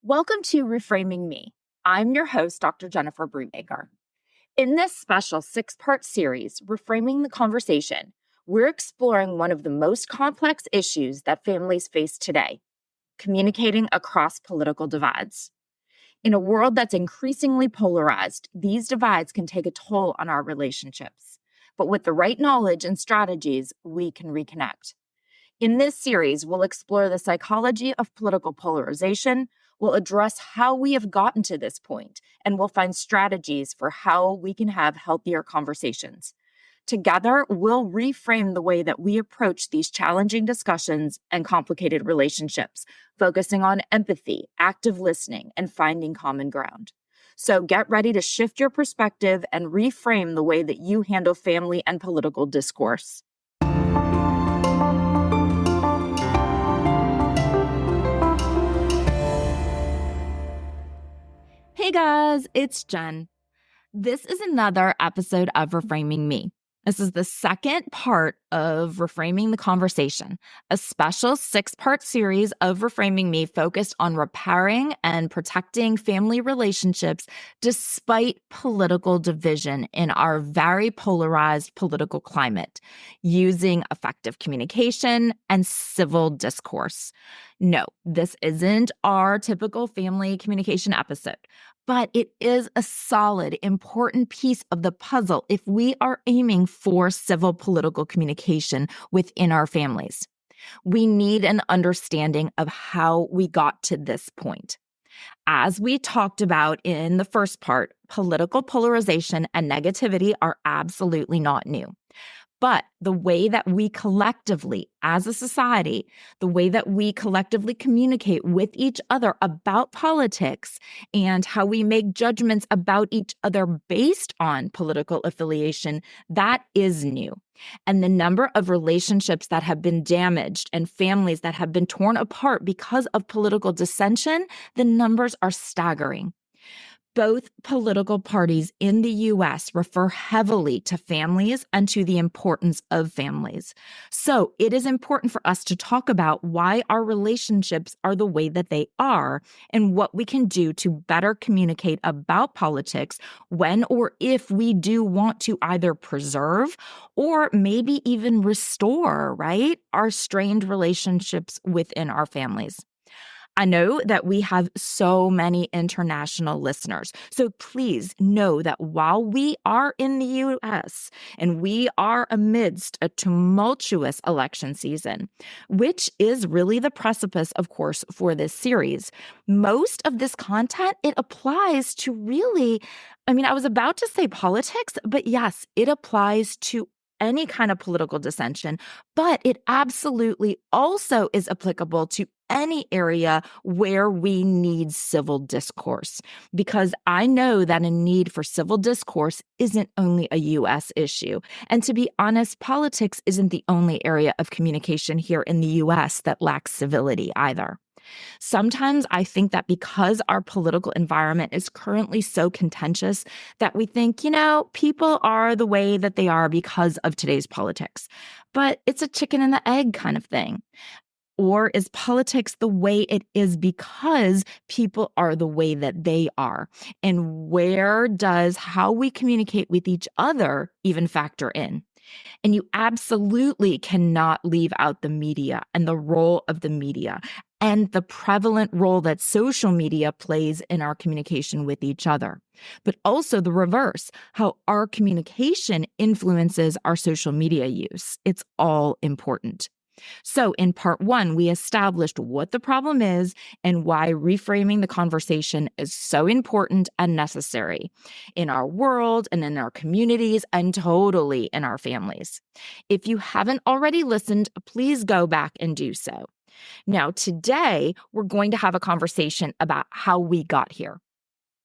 Welcome to Reframing Me. I'm your host, Dr. Jennifer Brubaker. In this special 6-part series, Reframing the Conversation, we're exploring one of the most complex issues that families face today: communicating across political divides. In a world that's increasingly polarized, these divides can take a toll on our relationships. But with the right knowledge and strategies, we can reconnect. In this series, we'll explore the psychology of political polarization, we'll address how we have gotten to this point, and we'll find strategies for how we can have healthier conversations. Together, we'll reframe the way that we approach these challenging discussions and complicated relationships, focusing on empathy, active listening, and finding common ground. So get ready to shift your perspective and reframe the way that you handle family and political discourse. Hey guys, it's Jen. This is another episode of Reframing Me. This is the second part of Reframing the Conversation, a special 6-part series of Reframing Me focused on repairing and protecting family relationships despite political division in our very polarized political climate, using effective communication and civil discourse. No, this isn't our typical family communication episode, but it is a solid, important piece of the puzzle if we are aiming for civil political communication within our families. We need an understanding of how we got to this point. As we talked about in the first part, political polarization and negativity are absolutely not new. But the way that we collectively, as a society, the way that we collectively communicate with each other about politics and how we make judgments about each other based on political affiliation, that is new. And the number of relationships that have been damaged and families that have been torn apart because of political dissension, the numbers are staggering. Both political parties in the U.S. refer heavily to families and to the importance of families. So it is important for us to talk about why our relationships are the way that they are and what we can do to better communicate about politics when or if we do want to either preserve or maybe even restore, right, our strained relationships within our families. I know that we have so many international listeners. So please know that while we are in the U.S. and we are amidst a tumultuous election season, which is really the precipice, of course, for this series, most of this content, it applies to really, I was about to say politics, but yes, it applies to any kind of political dissension, but it absolutely also is applicable to any area where we need civil discourse, because I know that a need for civil discourse isn't only a U.S. issue. And to be honest, politics isn't the only area of communication here in the U.S. that lacks civility either. Sometimes I think that because our political environment is currently so contentious that we think, people are the way that they are because of today's politics. But it's a chicken and the egg kind of thing. Or is politics the way it is because people are the way that they are? And where does how we communicate with each other even factor in? And you absolutely cannot leave out the media and the role of the media and the prevalent role that social media plays in our communication with each other. But also the reverse, how our communication influences our social media use. It's all important. So in part 1, we established what the problem is and why reframing the conversation is so important and necessary in our world and in our communities and totally in our families. If you haven't already listened, please go back and do so. Now, today, we're going to have a conversation about how we got here.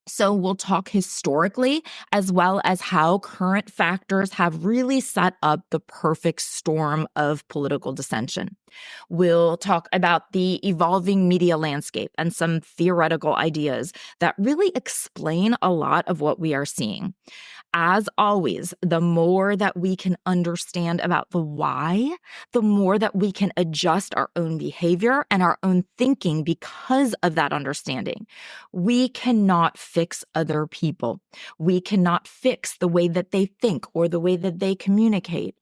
So we'll talk historically as well as how current factors have really set up the perfect storm of political dissension. We'll talk about the evolving media landscape and some theoretical ideas that really explain a lot of what we are seeing. As always, the more that we can understand about the why, the more that we can adjust our own behavior and our own thinking because of that understanding. We cannot fix other people. We cannot fix the way that they think or the way that they communicate.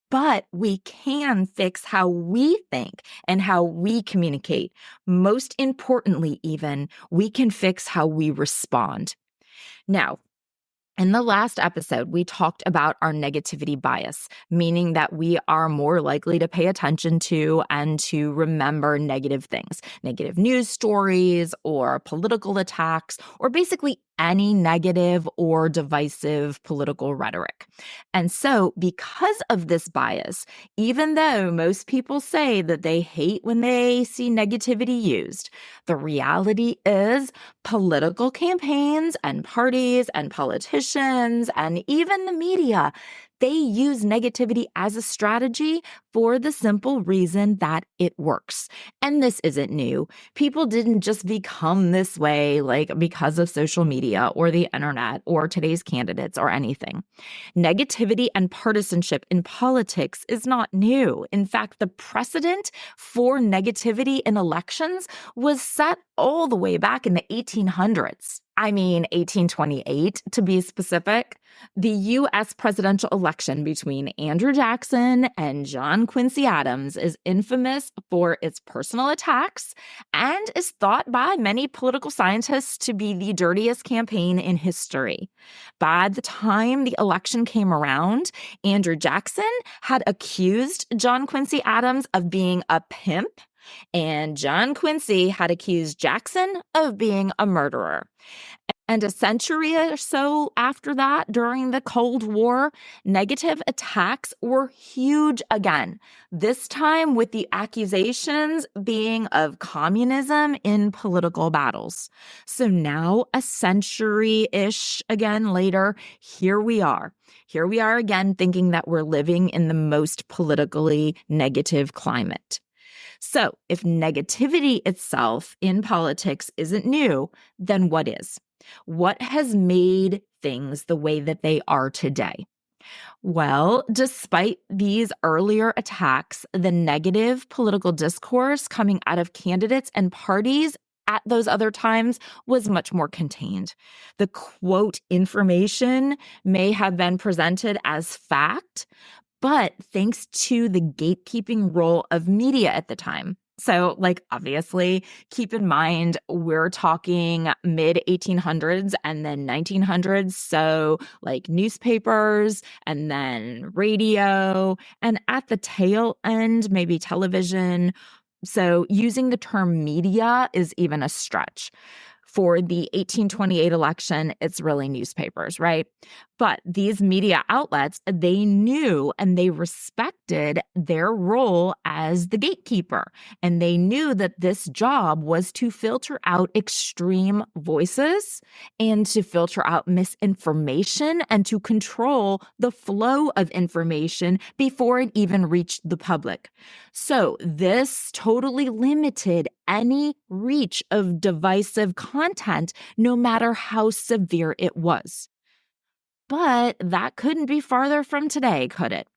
But we can fix how we think and how we communicate. Most importantly, even, we can fix how we respond. Now, in the last episode, we talked about our negativity bias, meaning that we are more likely to pay attention to and to remember negative things, negative news stories or political attacks, or basically any negative or divisive political rhetoric. And so, because of this bias, even though most people say that they hate when they see negativity used, the reality is political campaigns and parties and politicians and even the media, they use negativity as a strategy for the simple reason that it works. And this isn't new. People didn't just become this way like because of social media or the internet or today's candidates or anything. Negativity and partisanship in politics is not new. In fact, the precedent for negativity in elections was set all the way back in the 1800s. I mean, 1828 to be specific. The U.S. presidential election between Andrew Jackson and John Quincy Adams is infamous for its personal attacks and is thought by many political scientists to be the dirtiest campaign in history. By the time the election came around, Andrew Jackson had accused John Quincy Adams of being a pimp, and John Quincy had accused Jackson of being a murderer. And a century or so after that, during the Cold War, negative attacks were huge again, this time with the accusations being of communism in political battles. So now, a century-ish again later, here we are. Here we are again thinking that we're living in the most politically negative climate. So if negativity itself in politics isn't new, then what is? What has made things the way that they are today? Well, despite these earlier attacks, the negative political discourse coming out of candidates and parties at those other times was much more contained. The quote information may have been presented as fact, but thanks to the gatekeeping role of media at the time. So, obviously, keep in mind, we're talking mid-1800s and then 1900s. So, newspapers and then radio, and at the tail end, maybe television. So, using the term media is even a stretch. For the 1828 election, it's really newspapers, right? But these media outlets, they knew and they respected their role as the gatekeeper. And they knew that this job was to filter out extreme voices and to filter out misinformation and to control the flow of information before it even reached the public. So this totally limited any reach of divisive content, no matter how severe it was. But that couldn't be farther from today, could it?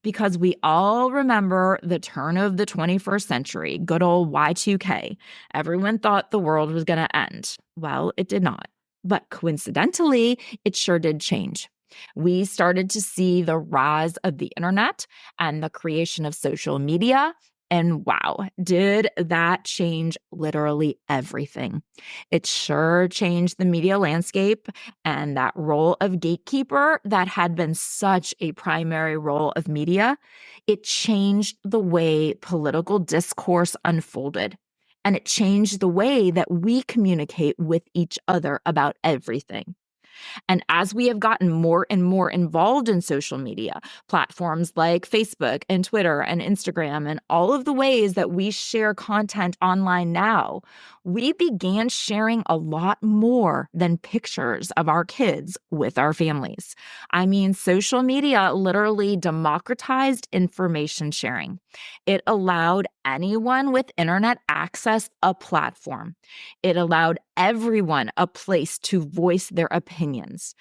Because we all remember the turn of the 21st century, good old Y2K. Everyone thought the world was going to end. Well, it did not. But coincidentally, it sure did change. We started to see the rise of the internet and the creation of social media. And wow, did that change literally everything. It sure changed the media landscape, and that role of gatekeeper that had been such a primary role of media, it changed the way political discourse unfolded. And it changed the way that we communicate with each other about everything. And as we have gotten more and more involved in social media, platforms like Facebook and Twitter and Instagram and all of the ways that we share content online now, we began sharing a lot more than pictures of our kids with our families. I mean, social media literally democratized information sharing. It allowed anyone with internet access a platform. It allowed everyone a place to voice their opinions.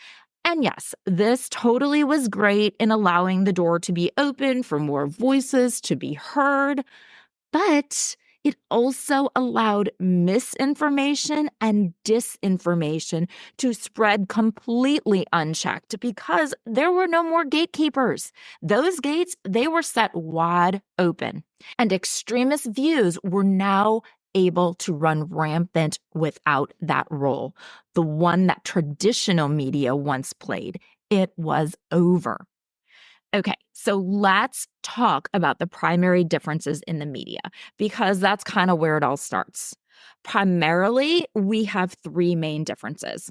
And yes, this totally was great in allowing the door to be open for more voices to be heard. But it also allowed misinformation and disinformation to spread completely unchecked because there were no more gatekeepers. Those gates, they were set wide open. And extremist views were now able to run rampant without that role, the one that traditional media once played. It was over. Okay, so let's talk about the primary differences in the media because that's kind of where it all starts. Primarily, we have three main differences.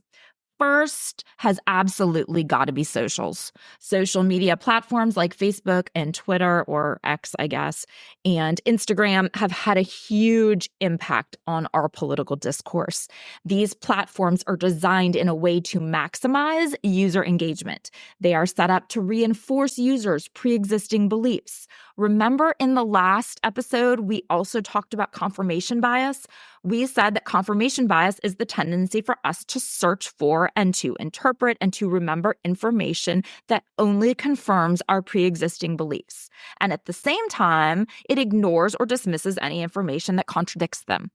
First has absolutely got to be socials. Social media platforms like Facebook and Twitter, or X, I guess, and Instagram have had a huge impact on our political discourse. These platforms are designed in a way to maximize user engagement. They are set up to reinforce users' pre-existing beliefs. Remember in the last episode, we also talked about confirmation bias? We said that confirmation bias is the tendency for us to search for and to interpret and to remember information that only confirms our pre-existing beliefs. And at the same time, it ignores or dismisses any information that contradicts them.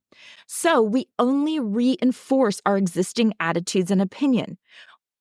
So we only reinforce our existing attitudes and opinion.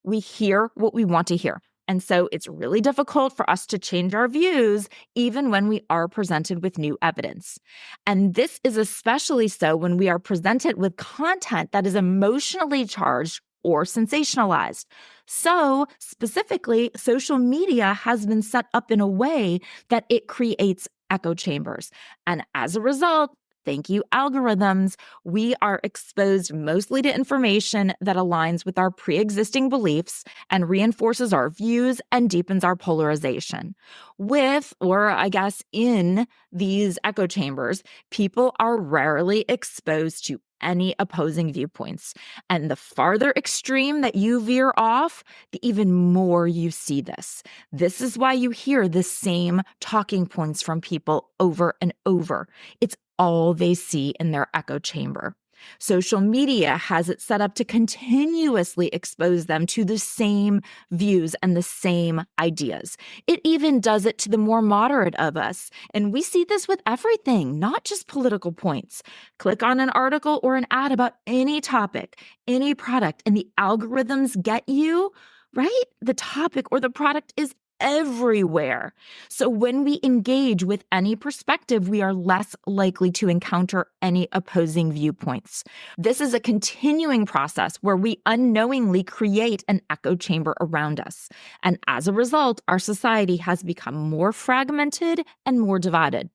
We hear what we want to hear. And so it's really difficult for us to change our views even when we are presented with new evidence. And this is especially so when we are presented with content that is emotionally charged or sensationalized. So specifically, social media has been set up in a way that it creates echo chambers. And as a result, thank you, algorithms, we are exposed mostly to information that aligns with our pre-existing beliefs and reinforces our views and deepens our polarization. With, or I guess in these echo chambers, people are rarely exposed to any opposing viewpoints. And the farther extreme that you veer off, the even more you see this. This is why you hear the same talking points from people over and over. It's all they see in their echo chamber. Social media has it set up to continuously expose them to the same views and the same ideas. It even does it to the more moderate of us. And we see this with everything, not just political points. Click on an article or an ad about any topic, any product, and the algorithms get you, right? The topic or the product is everywhere. So when we engage with any perspective, we are less likely to encounter any opposing viewpoints. This is a continuing process where we unknowingly create an echo chamber around us. And as a result, our society has become more fragmented and more divided.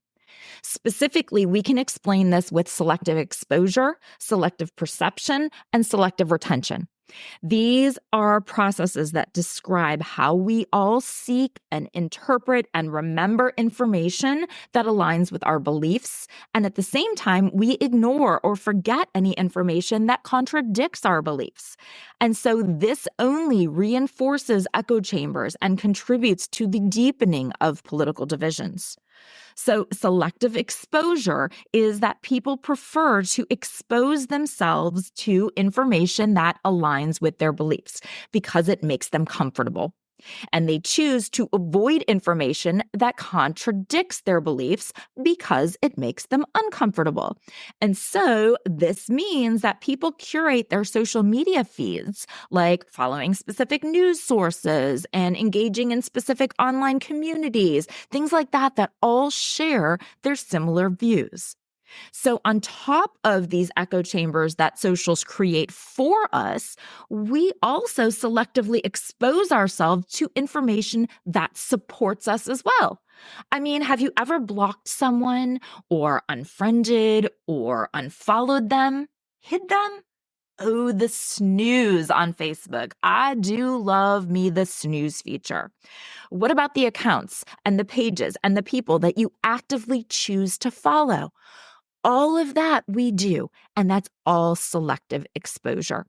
Specifically, we can explain this with selective exposure, selective perception, and selective retention. These are processes that describe how we all seek and interpret and remember information that aligns with our beliefs, and at the same time, we ignore or forget any information that contradicts our beliefs. And so this only reinforces echo chambers and contributes to the deepening of political divisions. So selective exposure is that people prefer to expose themselves to information that aligns with their beliefs because it makes them comfortable. And they choose to avoid information that contradicts their beliefs because it makes them uncomfortable. And so this means that people curate their social media feeds, like following specific news sources and engaging in specific online communities, things like that, that all share their similar views. So on top of these echo chambers that socials create for us, we also selectively expose ourselves to information that supports us as well. I mean, have you ever blocked someone or unfriended or unfollowed them, hid them? Oh, the snooze on Facebook. I do love me the snooze feature. What about the accounts and the pages and the people that you actively choose to follow? All of that we do, and that's all selective exposure.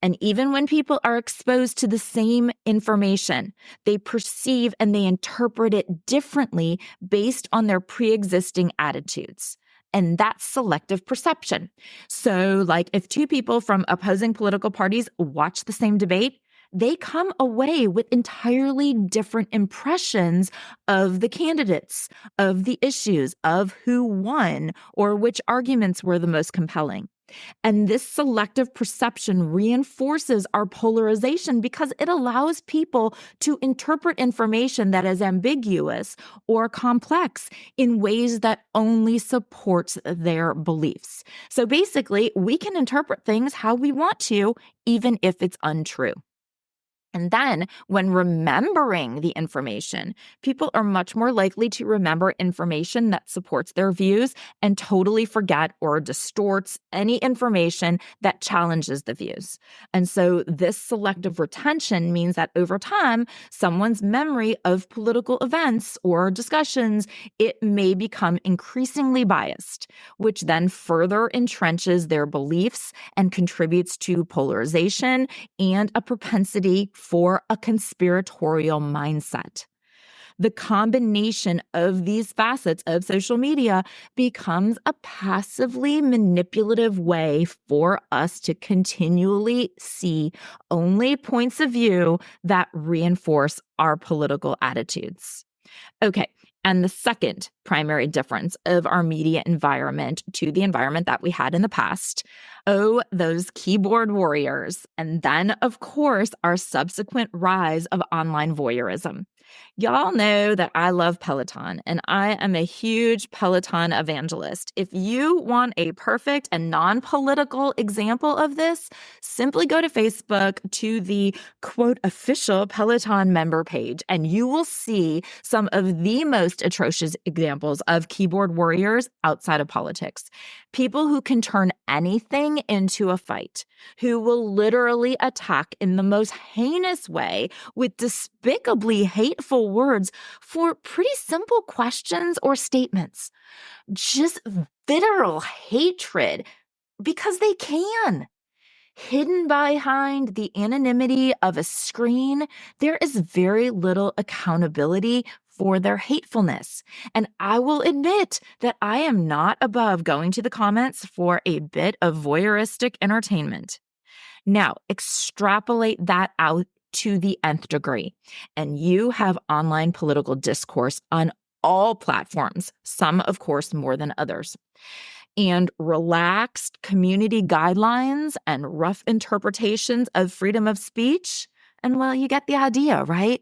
And even when people are exposed to the same information, they perceive and they interpret it differently based on their pre-existing attitudes. And that's selective perception. So, like if two people from opposing political parties watch the same debate, they come away with entirely different impressions of the candidates, of the issues, of who won, or which arguments were the most compelling. And this selective perception reinforces our polarization because it allows people to interpret information that is ambiguous or complex in ways that only supports their beliefs. So basically, we can interpret things how we want to, even if it's untrue. And then when remembering the information, people are much more likely to remember information that supports their views and totally forget or distorts any information that challenges the views. And so this selective retention means that over time, someone's memory of political events or discussions, it may become increasingly biased, which then further entrenches their beliefs and contributes to polarization and a propensity for a conspiratorial mindset. The combination of these facets of social media becomes a passively manipulative way for us to continually see only points of view that reinforce our political attitudes. Okay. And the second primary difference of our media environment to the environment that we had in the past, those keyboard warriors. And then, of course, our subsequent rise of online voyeurism. Y'all know that I love Peloton, and I am a huge Peloton evangelist. If you want a perfect and non-political example of this, simply go to Facebook to the quote official Peloton member page, and you will see some of the most atrocious examples of keyboard warriors outside of politics. People who can turn anything into a fight, who will literally attack in the most heinous way with despicably hateful words for pretty simple questions or statements. Just visceral hatred because they can. Hidden behind the anonymity of a screen, there is very little accountability for their hatefulness. And I will admit that I am not above going to the comments for a bit of voyeuristic entertainment. Now, extrapolate that out to the nth degree, and you have online political discourse on all platforms, some, of course, more than others. And relaxed community guidelines and rough interpretations of freedom of speech. And well, you get the idea, right?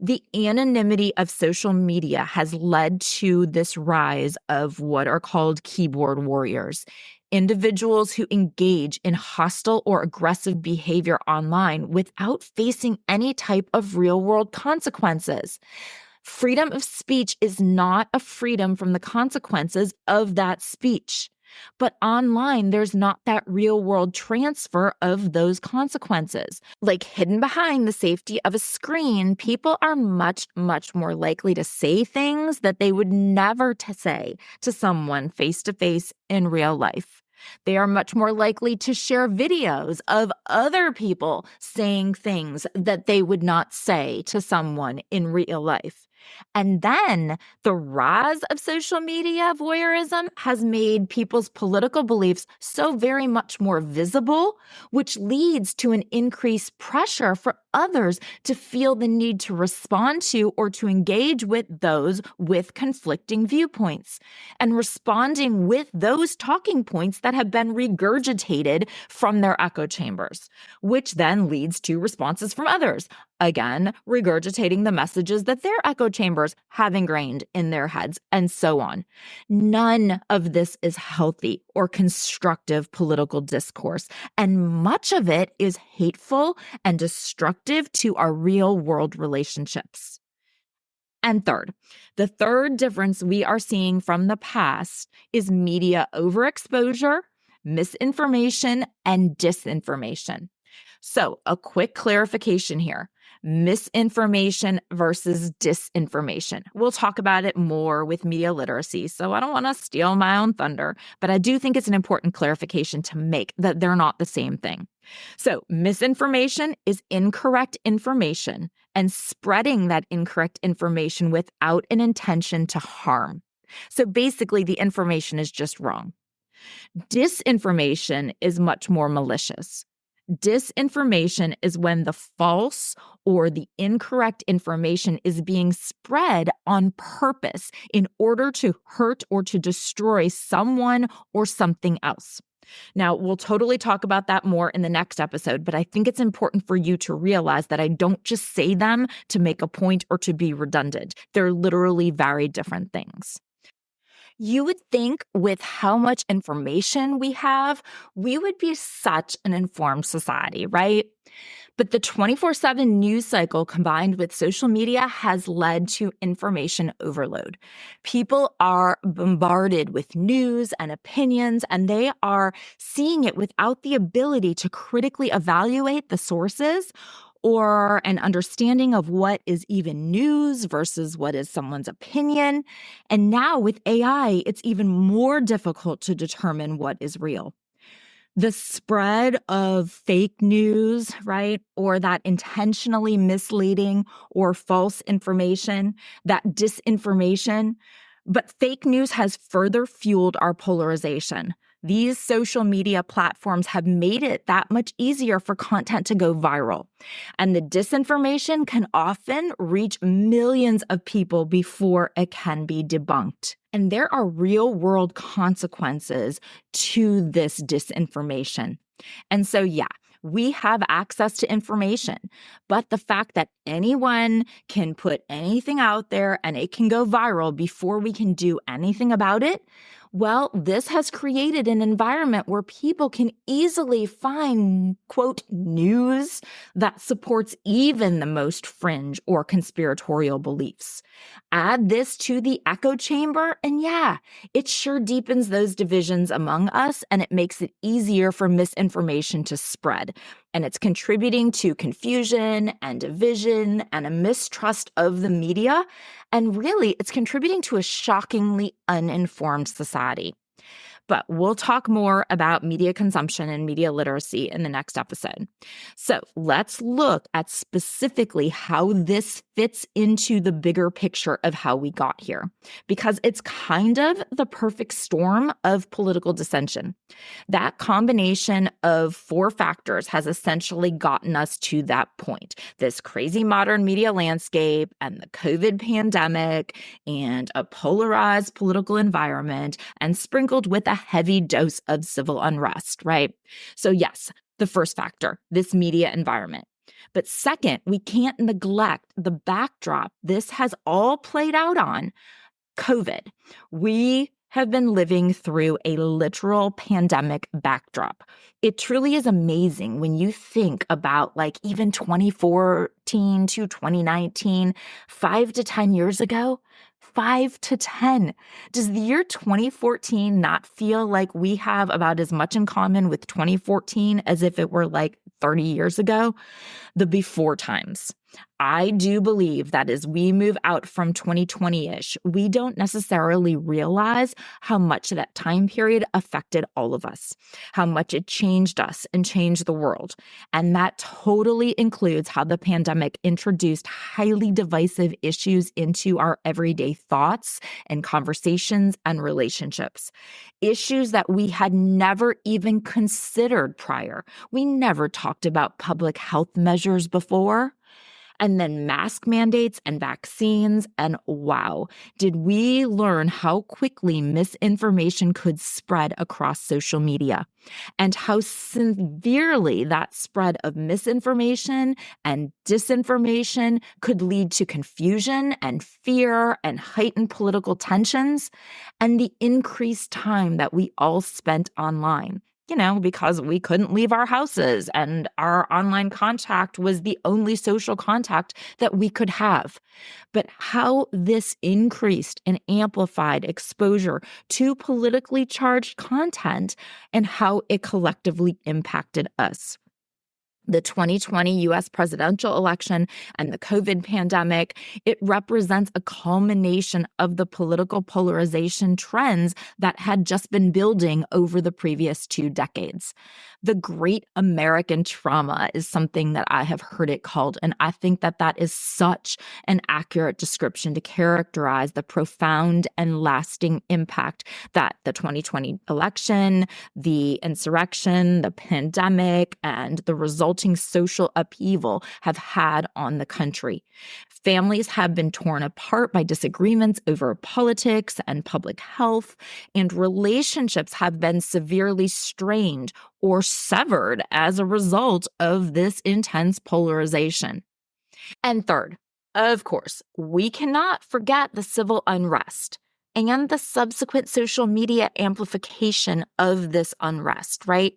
The anonymity of social media has led to this rise of what are called keyboard warriors, individuals who engage in hostile or aggressive behavior online without facing any type of real-world consequences. Freedom of speech is not a freedom from the consequences of that speech. But online, there's not that real world transfer of those consequences. Like hidden behind the safety of a screen, people are much, much more likely to say things that they would never say to someone face to face in real life. They are much more likely to share videos of other people saying things that they would not say to someone in real life. And then the rise of social media voyeurism has made people's political beliefs so very much more visible, which leads to an increased pressure for others to feel the need to respond to or to engage with those with conflicting viewpoints, and responding with those talking points that have been regurgitated from their echo chambers, which then leads to responses from others, again, regurgitating the messages that their echo chambers have ingrained in their heads, and so on. None of this is healthy or constructive political discourse, and much of it is hateful and destructive to our real-world relationships. And third, the third difference we are seeing from the past is media overexposure, misinformation, and disinformation. So, a quick clarification here. misinformation versus disinformation. We'll talk about it more with media literacy, so I don't want to steal my own thunder, but I do think it's an important clarification to make that they're not the same thing. So, misinformation is incorrect information and spreading that incorrect information without an intention to harm. So, basically, the information is just wrong. Disinformation is much more malicious. Disinformation is when the false or the incorrect information is being spread on purpose in order to hurt or to destroy someone or something else. Now, we'll totally talk about that more in the next episode, but I think it's important for you to realize that I don't just say them to make a point or to be redundant. They're literally very different things. You would think with how much information we have, we would be such an informed society, right? But the 24/7 news cycle combined with social media has led to information overload. People are bombarded with news and opinions, and they are seeing it without the ability to critically evaluate the sources or an understanding of what is even news versus what is someone's opinion. And now with AI, it's even more difficult to determine what is real. The spread of fake news, right, or that intentionally misleading or false information, that disinformation, but fake news has further fueled our polarization. These social media platforms have made it that much easier for content to go viral. And the disinformation can often reach millions of people before it can be debunked. And there are real world consequences to this disinformation. And so, yeah, we have access to information, but the fact that anyone can put anything out there and it can go viral before we can do anything about it, well, this has created an environment where people can easily find, quote, news that supports even the most fringe or conspiratorial beliefs. Add this to the echo chamber, and yeah, it sure deepens those divisions among us, and it makes it easier for misinformation to spread. And it's contributing to confusion and division and a mistrust of the media. And really, it's contributing to a shockingly uninformed society. But we'll talk more about media consumption and media literacy in the next episode. So let's look at specifically how this fits into the bigger picture of how we got here, because it's kind of the perfect storm of political dissension. That combination of four factors has essentially gotten us to that point. This crazy modern media landscape and the COVID pandemic and a polarized political environment and sprinkled with a heavy dose of civil unrest, right? So yes, the first factor, this media environment. But second, we can't neglect the backdrop this has all played out on, COVID. We have been living through a literal pandemic backdrop. It truly is amazing when you think about like even 2014 to 2019, 5 to 10 years ago, 5 to 10. Does the year 2014 not feel like we have about as much in common with 2014 as if it were like 30 years ago? The before times. I do believe that as we move out from 2020-ish, we don't necessarily realize how much that time period affected all of us, how much it changed us and changed the world. And that totally includes how the pandemic introduced highly divisive issues into our everyday thoughts and conversations and relationships. Issues that we had never even considered prior. We never talked about public health measures before. And then mask mandates and vaccines. And wow, did we learn how quickly misinformation could spread across social media and how severely that spread of misinformation and disinformation could lead to confusion and fear and heightened political tensions and the increased time that we all spent online. Because we couldn't leave our houses and our online contact was the only social contact that we could have. But how this increased and amplified exposure to politically charged content and how it collectively impacted us. the 2020 US presidential election and the COVID pandemic, it represents a culmination of the political polarization trends that had just been building over the previous 2 decades. The Great American Trauma is something that I have heard it called, and I think that that is such an accurate description to characterize the profound and lasting impact that the 2020 election, the insurrection, the pandemic, and the resulting social upheaval have had on the country. Families have been torn apart by disagreements over politics and public health, and relationships have been severely strained or severed as a result of this intense polarization. And third, of course, we cannot forget the civil unrest and the subsequent social media amplification of this unrest, right?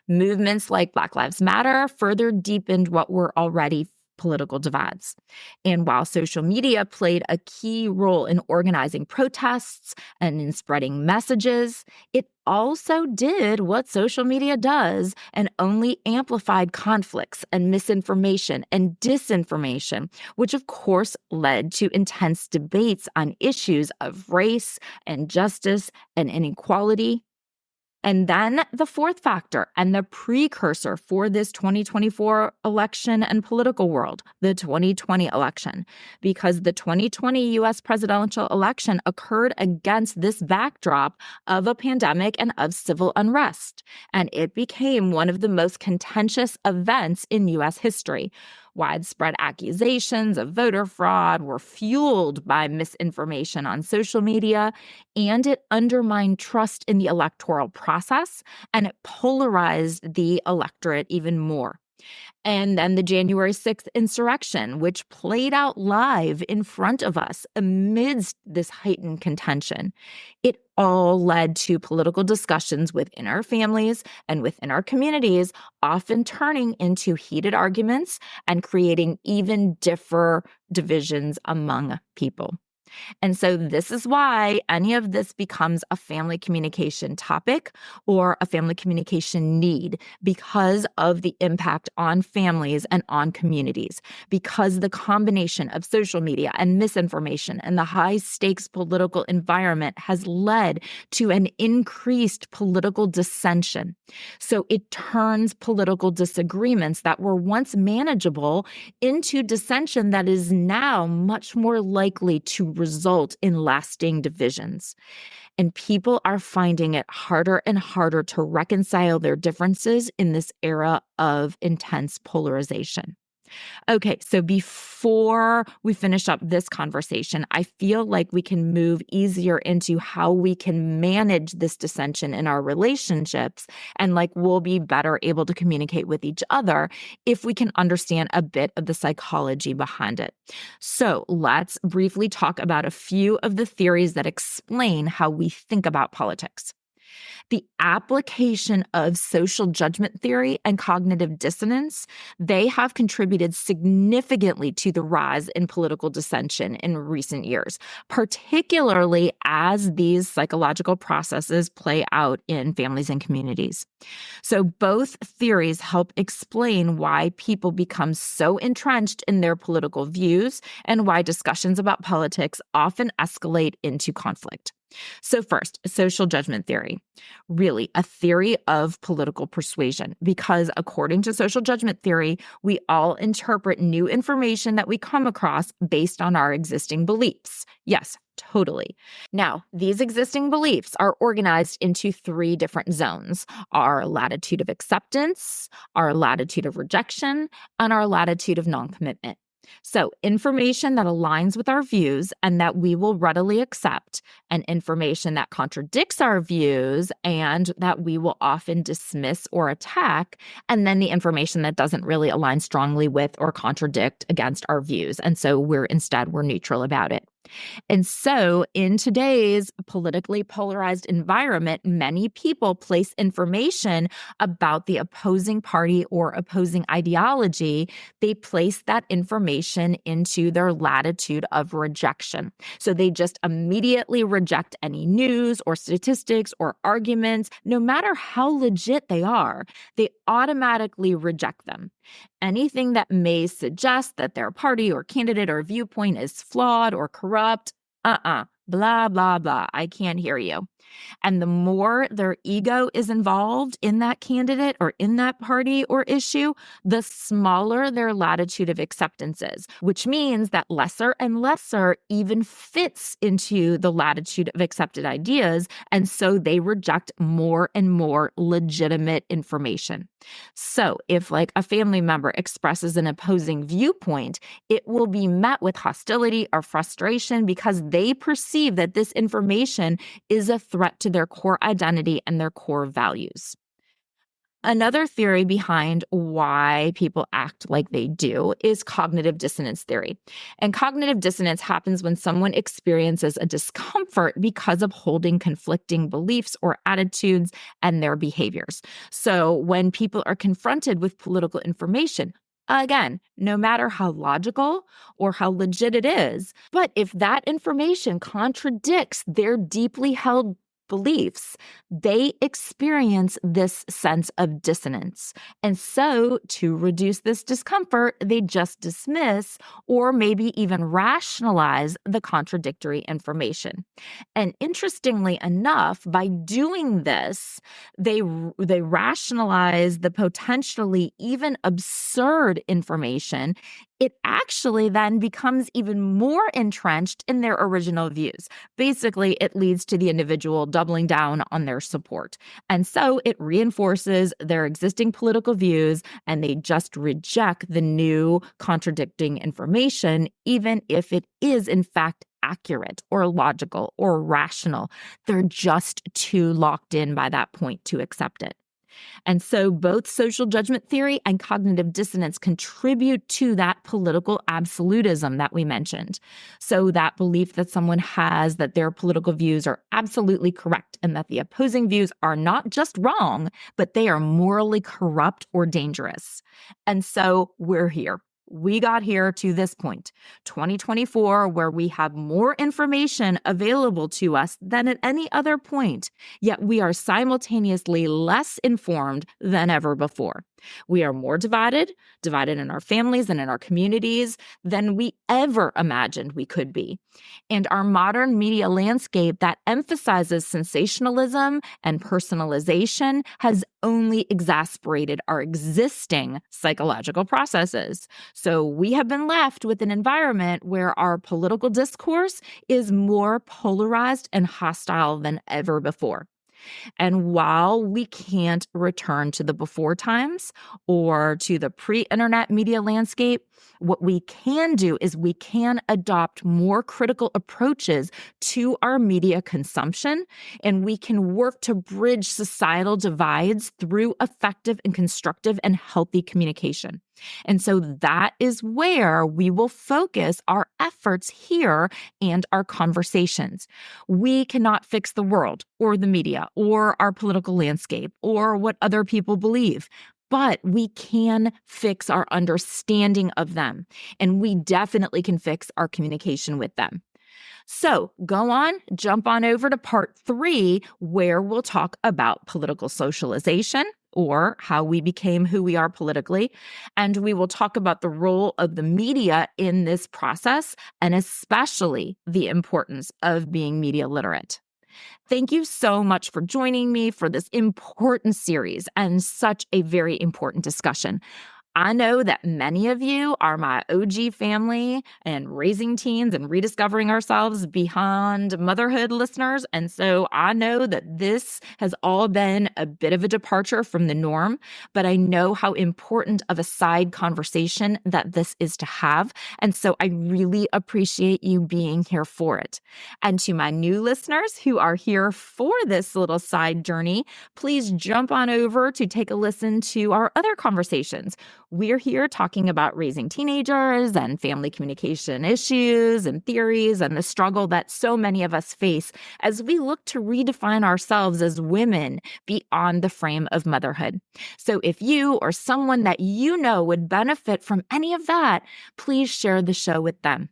Movements like Black Lives Matter further deepened what were already political divides. And while social media played a key role in organizing protests and in spreading messages, it also did what social media does and only amplified conflicts and misinformation and disinformation, which of course led to intense debates on issues of race and justice and inequality. And then the fourth factor and the precursor for this 2024 election and political world, the 2020 election, because the 2020 US presidential election occurred against this backdrop of a pandemic and of civil unrest. And it became one of the most contentious events in US history. Widespread accusations of voter fraud were fueled by misinformation on social media, and it undermined trust in the electoral process, and it polarized the electorate even more. And then the January 6th insurrection, which played out live in front of us amidst this heightened contention. It all led to political discussions within our families and within our communities, often turning into heated arguments and creating even deeper divisions among people. And so this is why any of this becomes a family communication topic or a family communication need, because of the impact on families and on communities, because the combination of social media and misinformation and the high stakes political environment has led to an increased political dissension. So it turns political disagreements that were once manageable into dissension that is now much more likely to result in lasting divisions. And people are finding it harder and harder to reconcile their differences in this era of intense polarization. Okay, so before we finish up this conversation, I feel like we can move easier into how we can manage this dissension in our relationships, and like we'll be better able to communicate with each other if we can understand a bit of the psychology behind it. So let's briefly talk about a few of the theories that explain how we think about politics. The application of social judgment theory and cognitive dissonance, they have contributed significantly to the rise in political dissension in recent years, particularly as these psychological processes play out in families and communities. So both theories help explain why people become so entrenched in their political views and why discussions about politics often escalate into conflict. So first, social judgment theory, really a theory of political persuasion, because according to social judgment theory, we all interpret new information that we come across based on our existing beliefs. Yes, totally. Now, these existing beliefs are organized into 3 different zones: our latitude of acceptance, our latitude of rejection, and our latitude of non-commitment. So information that aligns with our views and that we will readily accept, and information that contradicts our views and that we will often dismiss or attack, and then the information that doesn't really align strongly with or contradict against our views. And so we're neutral about it. And so, in today's politically polarized environment, many people place information about the opposing party or opposing ideology. They place that information into their latitude of rejection. So they just immediately reject any news or statistics or arguments, no matter how legit they are. They automatically reject them. Anything that may suggest that their party or candidate or viewpoint is flawed or corrupt, blah, blah, blah. I can't hear you. And the more their ego is involved in that candidate or in that party or issue, the smaller their latitude of acceptance is, which means that lesser and lesser even fits into the latitude of accepted ideas. And so they reject more and more legitimate information. So if like a family member expresses an opposing viewpoint, it will be met with hostility or frustration because they perceive that this information is a threat to their core identity and their core values. Another theory behind why people act like they do is cognitive dissonance theory. And cognitive dissonance happens when someone experiences a discomfort because of holding conflicting beliefs or attitudes and their behaviors. So when people are confronted with political information, again, no matter how logical or how legit it is, but if that information contradicts their deeply held beliefs, they experience this sense of dissonance. And so, to reduce this discomfort, they just dismiss or maybe even rationalize the contradictory information. And interestingly enough, by doing this, they rationalize the potentially even absurd information. It actually then becomes even more entrenched in their original views. Basically, it leads to the individual doubling down on their support. And so it reinforces their existing political views, and they just reject the new contradicting information, even if it is in fact accurate or logical or rational. They're just too locked in by that point to accept it. And so both social judgment theory and cognitive dissonance contribute to that political absolutism that we mentioned. So that belief that someone has that their political views are absolutely correct and that the opposing views are not just wrong, but they are morally corrupt or dangerous. And so we're here. We got here to this point, 2024, where we have more information available to us than at any other point, yet we are simultaneously less informed than ever before. We are more divided in our families and in our communities than we ever imagined we could be. And our modern media landscape that emphasizes sensationalism and personalization has only exacerbated our existing psychological processes. So we have been left with an environment where our political discourse is more polarized and hostile than ever before. And while we can't return to the before times or to the pre-internet media landscape, what we can do is we can adopt more critical approaches to our media consumption, and we can work to bridge societal divides through effective and constructive and healthy communication. And so that is where we will focus our efforts here and our conversations. We cannot fix the world or the media or our political landscape or what other people believe, but we can fix our understanding of them, and we definitely can fix our communication with them. So jump on over to part 3, where we'll talk about political socialization, or how we became who we are politically. And we will talk about the role of the media in this process, and especially the importance of being media literate. Thank you so much for joining me for this important series and such a very important discussion. I know that many of you are my OG family and raising teens and rediscovering ourselves beyond motherhood listeners. And so I know that this has all been a bit of a departure from the norm, but I know how important of a side conversation that this is to have. And so I really appreciate you being here for it. And to my new listeners who are here for this little side journey, please jump on over to take a listen to our other conversations. We're here talking about raising teenagers and family communication issues and theories and the struggle that so many of us face as we look to redefine ourselves as women beyond the frame of motherhood. So if you or someone that you know would benefit from any of that, please share the show with them.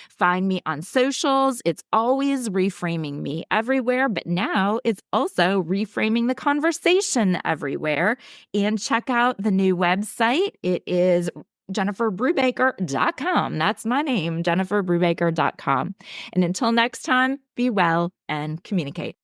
Find me on socials. It's always Reframing Me everywhere, but now it's also reframing the conversation everywhere. And check out the new website. It is jenniferbrubaker.com. That's my name, jenniferbrubaker.com. And until next time, be well and communicate.